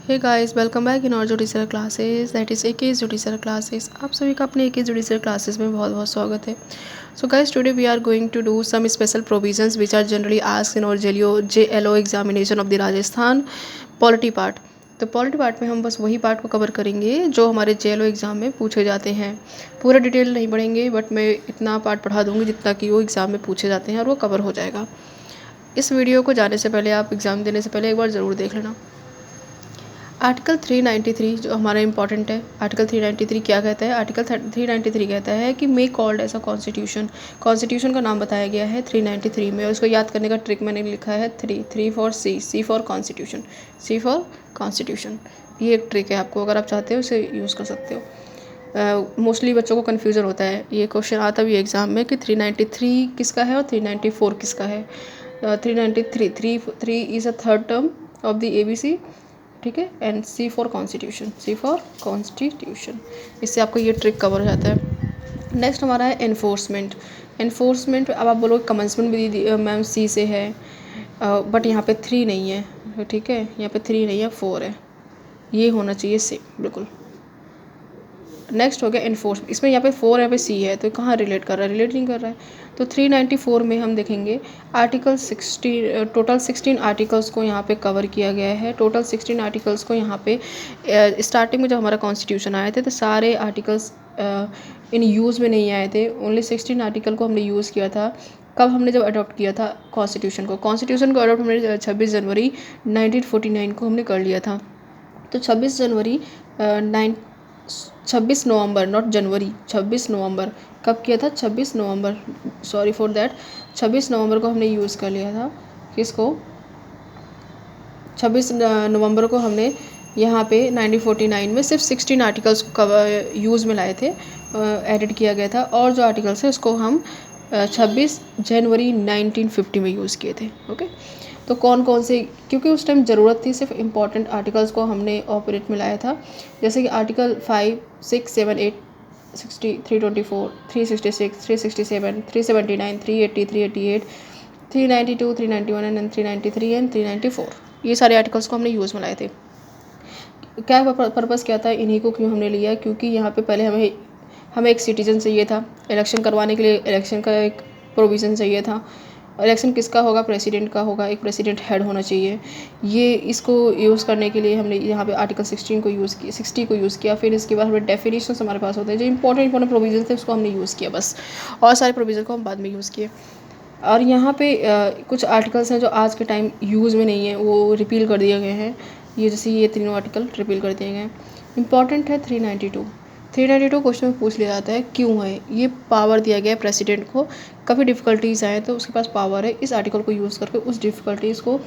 Hey guys, welcome back in our judicial classes, that is एकेज judicial classes. आप सभी का अपने एकेज जुडिशल क्लासेस में बहुत बहुत स्वागत है। So guys, today we are going to do some special provisions which are generally asked in और JLO examination of the Rajasthan polity part. तो पॉलिटी पार्ट में हम बस वही पार्ट को कवर करेंगे जो हमारे JLO एग्ज़ाम में पूछे जाते हैं। पूरा डिटेल नहीं पढ़ेंगे, बट मैं इतना पार्ट पढ़ा दूँगी जितना कि वो एग्ज़ाम में पूछे जाते हैं और वो कवर हो जाएगा। इस वीडियो को जाने से पहले, आप एग्ज़ाम देने से पहले एक बार ज़रूर देख लेना। आर्टिकल 393 जो हमारा इंपॉर्टेंट है। आर्टिकल 393 क्या कहता है? आर्टिकल 393 कहता है कि may called as a constitution. Constitution का नाम बताया गया है 393 में, और उसको याद करने का ट्रिक मैंने लिखा है 3 for C for constitution, C for constitution. ये एक ट्रिक है, आपको अगर आप चाहते हो उसे यूज़ कर सकते हो। मोस्टली बच्चों को कन्फ्यूज़न होता है, ये क्वेश्चन आता भी एग्ज़ाम में कि 393 किसका है और 394 किसका है। 3 is a third term of the ABC, ठीक है, and C for constitution, C for constitution. इससे आपको ये ट्रिक कवर हो जाता है। नेक्स्ट हमारा है एनफोर्समेंट। एनफोर्समेंट, अब आप बोलोगे कमेंसमेंट भी मैम सी से है, बट यहाँ पे 3 नहीं है, ठीक है, यहाँ पे 3 नहीं है, 4 है, ये होना चाहिए सेम बिल्कुल। नेक्स्ट हो गया इन्फोर्स, इसमें यहाँ पे 4 यहाँ पे सी है, तो कहाँ रिलेट कर रहा है? रिलेट नहीं कर रहा है। तो 394 में हम देखेंगे आर्टिकल 16, टोटल 16 आर्टिकल्स को यहाँ पे कवर किया गया है। टोटल 16 आर्टिकल्स को यहाँ पे स्टार्टिंग में जब हमारा कॉन्स्टिट्यूशन आए थे तो सारे आर्टिकल्स इन यूज़ में नहीं आए थे। ओनली 16 आर्टिकल को हमने यूज़ किया था। कब हमने जब अडॉप्ट किया था कॉन्स्टिट्यूशन को अडॉप्ट हमने 26 जनवरी 1949 को हमने कर लिया था। तो 26 नवंबर, नॉट जनवरी, 26 नवंबर कब किया था? 26 नवंबर, सॉरी फॉर दैट, 26 नवंबर को हमने यूज़ कर लिया था। किसको? 26 नवंबर को हमने यहाँ पे 1949 में सिर्फ 16 आर्टिकल्स को कवर यूज़ में लाए थे, एडिट किया गया था। और जो आर्टिकल्स है उसको हम 26 जनवरी 1950 में यूज़ किए थे। ओके, तो कौन कौन से, क्योंकि उस टाइम ज़रूरत थी, सिर्फ इम्पॉर्टेंट आर्टिकल्स को हमने ऑपरेट में लाया था। जैसे कि आर्टिकल 5, 6, 7, 8, 60, 324, 366, 367, 379, 380, 388, 392, 391 एंड 393 एंड 394, ये सारे आर्टिकल्स को हमने यूज़ में लाए थे। क्या पर्पज़ क्या था, इन्हीं को क्यों हमने लिया? क्योंकि यहाँ पे पहले हमें एक सिटीजन चाहिए था इलेक्शन करवाने के लिए, इलेक्शन का एक प्रोविज़न चाहिए था। इलेक्शन किसका होगा? प्रेसिडेंट का होगा, एक प्रेसिडेंट हेड होना चाहिए। ये इसको यूज़ करने के लिए हमने यहाँ पे आर्टिकल 16 को यूज़ किया, 60 को यूज़ किया। फिर इसके बाद हमारे डेफिनेशंस हमारे पास होते हैं, जो इंपॉर्टेंट प्रोविजन थे उसको हमने यूज़ किया बस, और सारे प्रोविज़न को हम बाद में यूज़ किए। और यहाँ पे कुछ आर्टिकल्स हैं जो आज के टाइम यूज़ में नहीं है, वो रिपील कर दिए गए हैं। ये जैसे ये तीनों आर्टिकल रिपील कर दिए गए हैं। इंपॉर्टेंट है 392 क्वेश्चन में पूछ लिया जाता है क्यों है। ये पावर दिया गया है प्रेसिडेंट को, काफ़ी डिफ़िकल्टीज़ आए तो उसके पास पावर है इस आर्टिकल को यूज़ करके उस डिफ़िकल्टीज़ को,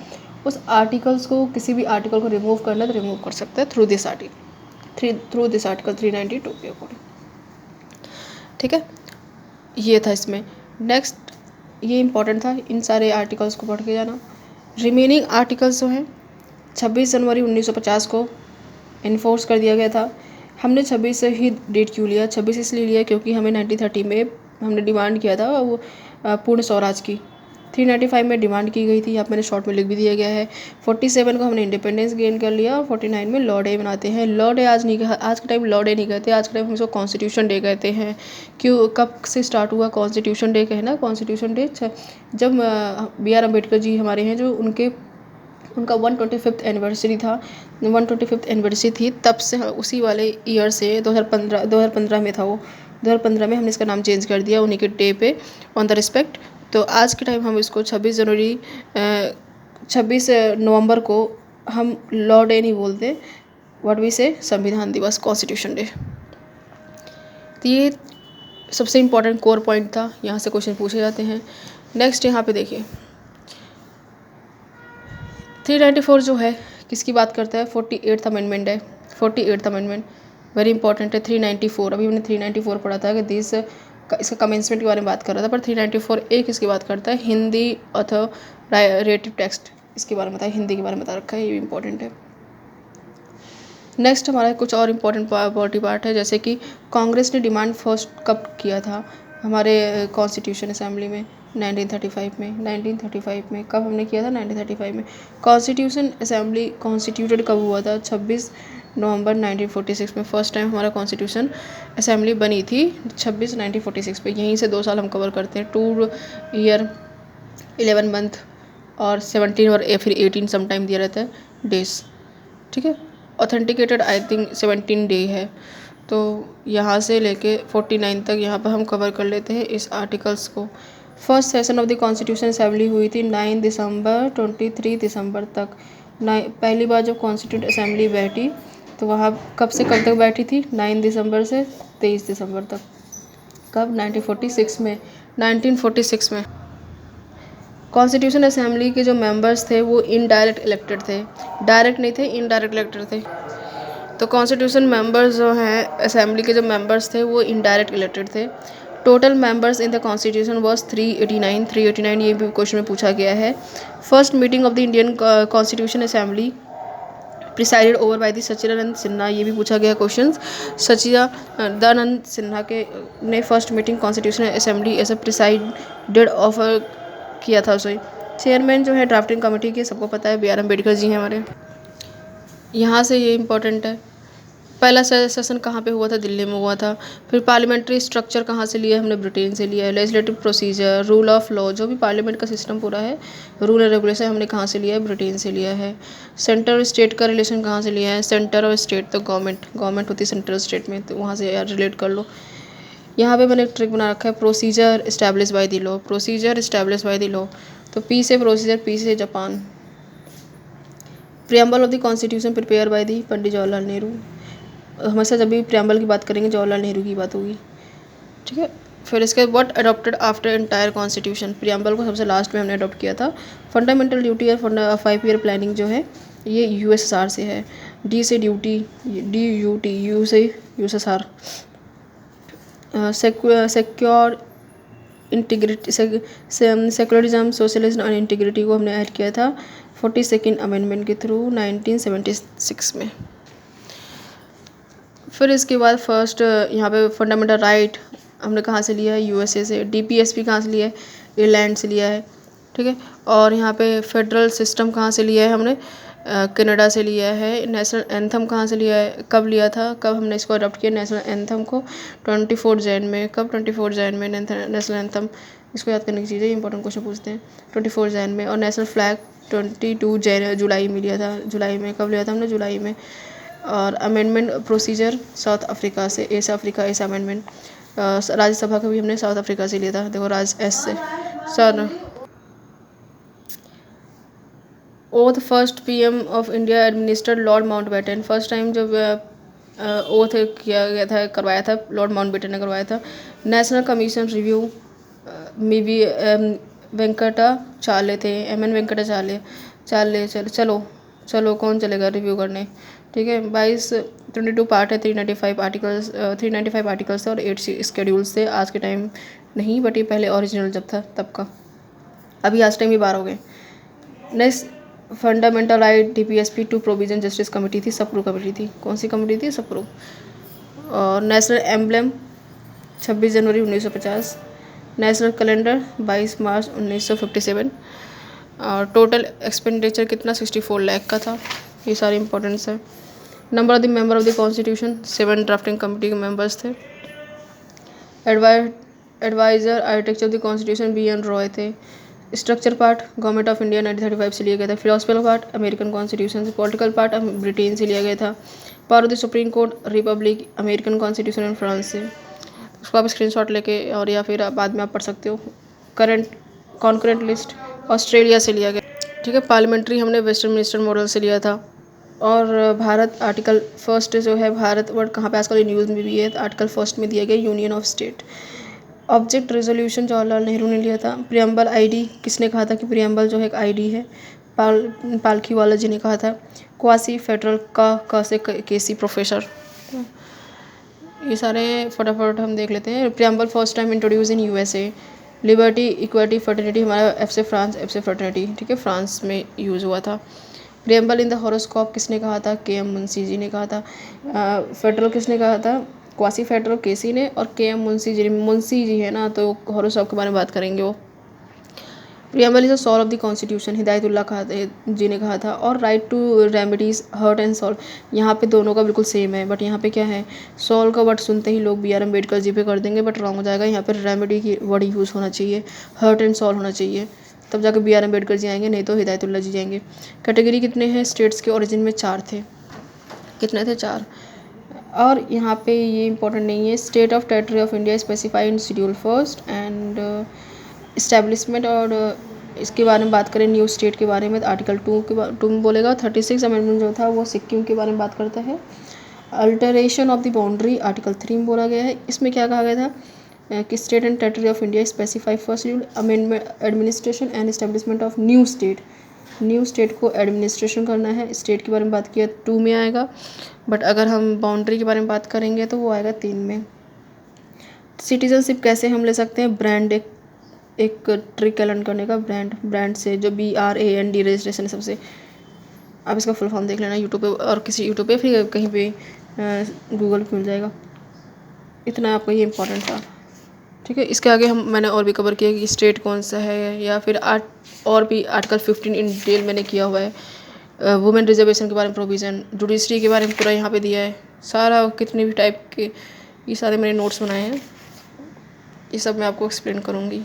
उस आर्टिकल्स को, किसी भी आर्टिकल को रिमूव करना तो रिमूव कर सकता है थ्रू दिस आर्टिकल 392 के अकॉर्डिंग, ठीक है। ये था इसमें। नेक्स्ट, ये इंपॉर्टेंट था, इन सारे आर्टिकल्स को पढ़ के जाना। रिमेनिंग आर्टिकल्स जो हैं 26 जनवरी 1950 को इन्फोर्स कर दिया गया था। हमने 26 से ही डेट क्यों लिया? 26 इसलिए लिया क्योंकि हमें 1930 में हमने डिमांड किया था वो पूर्ण स्वराज की। 395 में डिमांड की गई थी, यहाँ मैंने शॉर्ट में लिख भी दिया गया है। 47 को हमने इंडिपेंडेंस गेन कर लिया, और 49 में लॉ डे मनाते हैं। लॉ डे आज के टाइम लॉ डे नहीं कहते, आज के टाइम हम इसको कॉन्स्टिट्यूशन डे कहते हैं। क्यों, कब से स्टार्ट हुआ कॉन्स्टिट्यूशन डे कहना? कॉन्स्टिट्यूशन डे जब BR अम्बेडकर जी हमारे हैं, जो उनका 125th एनिवर्सरी था, 125th एनिवर्सरी थी, तब से उसी वाले ईयर से 2015 में था वो, 2015 में हमने इसका नाम चेंज कर दिया उन्हीं के डे पे, ऑन द रिस्पेक्ट। तो आज के टाइम हम इसको 26 नवंबर को हम लॉ डे नहीं बोलते, व्हाट वी से, संविधान दिवस, कॉन्स्टिट्यूशन डे। तो ये सबसे इम्पोर्टेंट कोर पॉइंट था, यहाँ से क्वेश्चन पूछे जाते हैं। नेक्स्ट यहाँ पे देखिए 394 जो है किसकी बात करता है? 48th अमेंडमेंट है, 48th अमेंडमेंट वेरी इंपॉर्टेंट है। 394, अभी हमने 394 पढ़ा था कि इसका कमेंसमेंट के बारे में बात कर रहा था, पर 394 एक इसकी बात करता है, हिंदी अथॉरिटेटिव टेक्स्ट, इसके बारे में बताया, हिंदी के बारे में बता रखा है, ये भी इंपॉर्टेंट है। नेक्स्ट हमारा कुछ और इम्पोर्टेंट पॉलिटी पार्ट है, जैसे कि कांग्रेस ने डिमांड फर्स्ट कब किया था? हमारे कॉन्स्टिट्यूशन असेंबली में 1935 में कब हमने किया था? 1935 में। कॉन्स्टिट्यूशन असेंबली कॉन्स्टिट्यूटेड कब हुआ था? 26 नवंबर 1946 में फर्स्ट टाइम हमारा कॉन्स्टिट्यूशन असेंबली बनी थी 1946 पे। यहीं से 2 साल हम कवर करते हैं, 2 ईयर 11 मंथ और 17 और फिर 18 समटाइम दिया रहता है डेज, ठीक है। ऑथेंटिकेटेड आई थिंक 17 डे है। तो यहाँ से लेके 49 तक यहाँ पर हम कवर कर लेते हैं इस आर्टिकल्स को। First session of the constitution assembly हुई थी 9 दिसंबर 23 दिसंबर तक। पहली बार जब कॉन्स्टिट्यूंट असेंबली बैठी तो वहाँ कब से कब तक बैठी थी? 9 दिसंबर से 23 दिसंबर तक। कब? 1946 में। 1946 में कॉन्स्टिट्यूशन असेंबली के जो मेंबर्स थे वो इनडायरेक्ट इलेक्टेड थे, डायरेक्ट नहीं थे, इनडायरेक्ट इलेक्टेड थे। तो कॉन्स्टिट्यूशन मेंबर्स जो हैं असेंबली के जो मेंबर्स थे वो इनडायरेक्ट इलेक्टेड थे। Total members in the constitution was 389 ये भी क्वेश्चन में पूछा गया है। First meeting of the Indian constitution assembly presided over by the Sachchidananda Sinha, ये भी पूछा गया क्वेश्चन। सचिदानंद सिन्हा के ने first meeting constitution assembly as a presided offer किया था उसे। चेयरमैन जो है ड्राफ्टिंग कमेटी के, सबको पता है, B.R. अम्बेडकर जी हैं हमारे। यहाँ से ये इम्पोर्टेंट है, पहला सेशन कहाँ पे हुआ था? दिल्ली में हुआ था। फिर पार्लियामेंट्री स्ट्रक्चर कहाँ से लिया है? हमने ब्रिटेन से लिया है। Legislative procedure, rule of law, जो भी पार्लियामेंट का सिस्टम पूरा है, रूल एंड रेगुलेशन हमने कहाँ से लिया है? ब्रिटेन से लिया है। सेंटर और स्टेट का रिलेशन कहाँ से लिया है? सेंटर और स्टेट तो गवर्नमेंट होती है सेंट्रल स्टेट में, तो वहाँ से यार रिलेट कर लो। यहाँ पे मैंने एक ट्रिक बना रखा है, procedure establish by the law, procedure establish by the law. तो पी से प्रोसीजर, पी से Japan. Preamble of the constitution prepare by the Pandit Jawaharlal Nehru. हमेशा जब भी प्रियम्बल की बात करेंगे जवाहरलाल नेहरू की बात होगी, ठीक है। फिर इसके what adopted after entire constitution, preamble को सबसे लास्ट में हमने अडॉप्ट किया था। फंडामेंटल ड्यूटी और 5 ईयर प्लानिंग जो है ये USSR से है। डी से ड्यूटी, DUT, यू से USSR। Secure integrity, secularism, socialism और इंटीग्रिटी को हमने ऐड किया था 42nd अमेंडमेंट के थ्रू 1976 में। फिर इसके बाद फर्स्ट यहाँ पे फंडामेंटल राइट हमने कहाँ से लिया है? USA से। DPSP कहाँ से लिया है? इंग्लैंड से लिया है, ठीक है। और यहाँ पे फेडरल सिस्टम कहाँ से लिया है? हमने कनाडा से लिया है। नेशनल एंथम कहाँ से लिया है? कब लिया था? कब हमने इसको अडॉप्ट किया नेशनल एंथम को? 24 जैन में। कब? 24 जैन में नेशनल एंथम। इसको याद करने की चीज़ है, इंपॉर्टेंट क्वेश्चन पूछते हैं। 24 जैन में। और नेशनल फ्लैग 22 जुलाई में लिया था। जुलाई में कब लिया था हमने? जुलाई में। और अमेंडमेंट प्रोसीजर साउथ अफ्रीका से, S Africa S amendment. Rajya Sabha का भी हमने साउथ अफ्रीका से लिया था, देखो एस से। Sir oath first PM of India administered Lord Mountbatten, first time जब ओथ किया गया था, करवाया था, लॉर्ड माउंटबेटन ने करवाया था। नेशनल कमीशन रिव्यू में भी वेंकटाचार्य थे, MN वेंकटाचार्य। चलो कौन चलेगा रिव्यू करने, ठीक है। 22 पार्ट है, 395 आर्टिकल्स और 8 स्केड्यूल्स थे। आज के टाइम नहीं, बट ये पहले ओरिजिनल जब था तब का, अभी आज टाइम ही 12 हो गए। Next fundamental right DPSP 2 provision justice committee थी, सप्रू कमेटी थी। कौन सी कमेटी थी? सप्रू। और नेशनल एम्बलम 26 जनवरी 1950। नेशनल कैलेंडर 22 मार्च 1957। और टोटल एक्सपेंडिचर कितना? 64 लाख का था। ये सारे इंपॉर्टेंट्स है। Number of the member of the constitution 7 drafting committee के मेंबर्स थे। Adviser architecture of the constitution BN Roy थे। Structure part government of India 1935 से लिया गया था। फिलोसफिकल पार्ट अमेरिकन कॉन्स्टिट्यूशन से। पॉलिटिकल पार्ट ब्रिटेन से लिया गया था। Power of the supreme court republic American constitution and France से। उसको आप स्क्रीनशॉट लेके और या फिर बाद में आप पढ़ सकते हो। कॉन्करेंट लिस्ट ऑस्ट्रेलिया से लिया गया, ठीक है। पार्लियामेंट्री हमने वेस्टर्न मिनिस्टर मॉडल से लिया था। और भारत आर्टिकल फर्स्ट जो है, भारत वर्ड कहाँ पे आजकल न्यूज़ में भी है, तो आर्टिकल फर्स्ट में दिया गया union of state. Object resolution Jawaharlal Nehru ने लिया था। प्रियम्बल ID किसने कहा था कि प्रियम्बल जो है एक ID है? पालखी वाला जी ने कहा था। क्वासी फेडरल का से KC प्रोफेसर। ये सारे फटाफट हम देख लेते हैं। प्रियम्बल फर्स्ट टाइम इंट्रोड्यूस इन USA। लिबर्टी इक्वलिटी फर्टर्निटी हमारा F से फ्रांस, F से फर्टर्निटी, ठीक है, फ्रांस में यूज़ हुआ था। प्रियम्बल इन द हॉरोस्कोप किसने कहा था? KM मुंशी जी ने कहा था। फेडरल किसने कहा था? क्वासी फेडरल केसी ने, और के एम मुंशी जी है ना, तो हॉरो साहब के बारे में बात करेंगे वो। Preamble is the soul of the constitution, Hidayatullah ji ने कहा था। और right to remedies heart and soul, यहाँ पे दोनों का बिल्कुल सेम है, बट यहाँ पे क्या है, सॉल्व का वर्ड सुनते ही लोग बी आर अम्बेडकर जी पे कर देंगे, बट रॉन्ग हो जाएगा। यहाँ पर रेमेडी की वर्ड यूज़ होना चाहिए, हर्ट एंड सॉल्व होना चाहिए, तब जाकर बी आर अम्बेडकर जी आएंगे, नहीं तो हिदायतुल्लाह जी जाएंगे। कैटेगरी कितने हैं, स्टेट्स के ओरिजिन में 4 थे, कितने थे, 4। और यहाँ पे ये इंपॉर्टेंट नहीं है, state of territory of India specified in schedule first and establishment. और इसके बारे में बात करें न्यू स्टेट के बारे में, तो आर्टिकल 2 में बोलेगा। 36 अमेंडमेंट जो था वो सिक्किम के बारे में बात करता है। Alteration of the boundary article 3 में बोला गया है। इसमें क्या कहा गया था कि state and territory of India specify first schedule amendment administration and establishment of new state को एडमिनिस्ट्रेशन करना है। स्टेट के बारे में बात किया 2 में आएगा, बट अगर हम बाउंड्री के बारे में बात करेंगे तो वो आएगा 3 में। सिटीजनशिप कैसे हम ले सकते हैं, ब्रांड, एक ट्रिक लर्न करने का, ब्रांड से, जो BRAND रजिस्ट्रेशन है सबसे। आप इसका फुल फॉर्म देख लेना यूट्यूब पे, और किसी यूट्यूब पे फिर कहीं पे गूगल पे मिल जाएगा। इतना आपका ये इंपॉर्टेंट था, ठीक है। इसके आगे मैंने और भी कवर किया कि स्टेट कौन सा है, या फिर और भी आर्टिकल 15 इन डिटेल मैंने किया हुआ है। वुमेन रिजर्वेशन के बारे में प्रोविज़न, जुडिशरी के बारे में पूरा यहाँ पे दिया है सारा, कितने भी टाइप के, ये सारे मैंने नोट्स बनाए हैं, ये सब मैं आपको एक्सप्लेन करूँगी,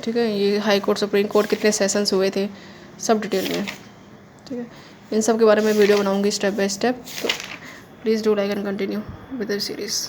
ठीक है। ये हाई कोर्ट, सुप्रीम कोर्ट, कितने सेशंस हुए थे, सब डिटेल में, ठीक है। इन सब के बारे में वीडियो बनाऊँगी स्टेप बाय स्टेप, तो please do like and continue with the series.